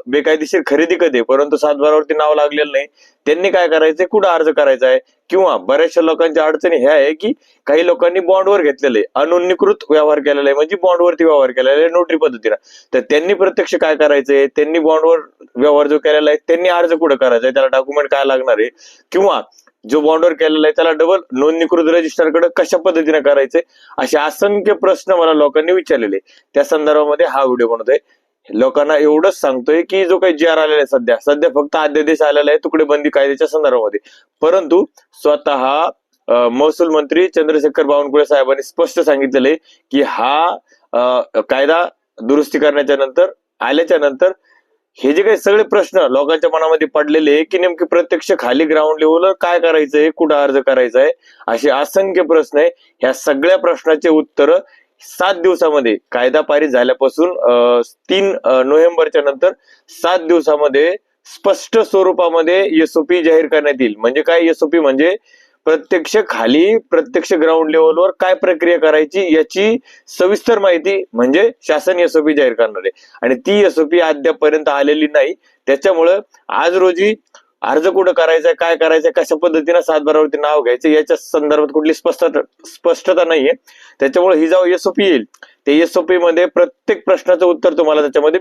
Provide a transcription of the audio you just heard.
बेकायदेशीर खरेदी कधी, परंतु 7/12 नाव लागलेलं नाही, त्यांनी काय करायचंय, कुठं अर्ज करायचा आहे? किंवा बऱ्याचशा लोकांच्या अडचणी ह्या आहे की काही लोकांनी बॉन्डवर घेतलेले अनोंदणीकृत व्यवहार केलेला आहे, म्हणजे बॉन्डवरती व्यवहार केलेला आहे नोटरी पद्धतीनं. तर त्यांनी प्रत्यक्ष काय करायचंय, त्यांनी बॉन्डवर व्यवहार जो केलेला आहे त्यांनी अर्ज कुठं करायचा आहे, त्याला डॉक्युमेंट काय लागणार आहे, किंवा जो बॉन्डवर केलेला आहे त्याला डबल नोंदणीकृत रजिस्टरकडे कशा पद्धतीने करायचे, असे असंख्य प्रश्न मला लोकांनी विचारलेले. त्या संदर्भामध्ये हा व्हिडिओ बनवतोय. लोकांना एवढंच सांगतोय की जो काही जी आर आलेला आहे सध्या फक्त अध्यादेश आलेला आहे तुकडेबंदी कायद्याच्या संदर्भामध्ये, परंतु स्वतः महसूल मंत्री चंद्रशेखर बावनकुळे साहेबांनी स्पष्ट सांगितलेलं आहे की हा कायदा दुरुस्ती करण्याच्या नंतर आल्याच्या नंतर हे जे काही सगळे प्रश्न लोकांच्या मनामध्ये पडलेले आहे की नेमके प्रत्यक्ष खाली ग्राउंड लेवलवर काय करायचंय, कुठं अर्ज करायचा आहे, असे असंख्य प्रश्न आहे. ह्या सगळ्या प्रश्नाचे उत्तर 7 दिवसामध्ये, कायदा पारित झाल्यापासून 3 नोव्हेंबरच्या नंतर 7 दिवसामध्ये स्पष्ट स्वरूपामध्ये एसओपी जाहीर करण्यात येईल. म्हणजे काय एसओपी म्हणजे प्रत्यक्ष खाली प्रत्यक्ष ग्राउंड लेवलवर काय प्रक्रिया करायची याची सविस्तर माहिती म्हणजे शासन एसओपी जाहीर करणार आहे, आणि ती एसओपी अद्यापर्यंत आलेली नाही. त्याच्यामुळं आज रोजी अर्ज कुठं करायचा, काय करायचं, कशा पद्धतीने 7/12 नाव घ्यायचं याच्या संदर्भात कुठली स्पष्टता नाहीये. त्याच्यामुळे ही जेव्हा एसओपी येईल त्या एसओपी मध्ये प्रत्येक प्रश्नाचं उत्तर तुम्हाला त्याच्यामध्ये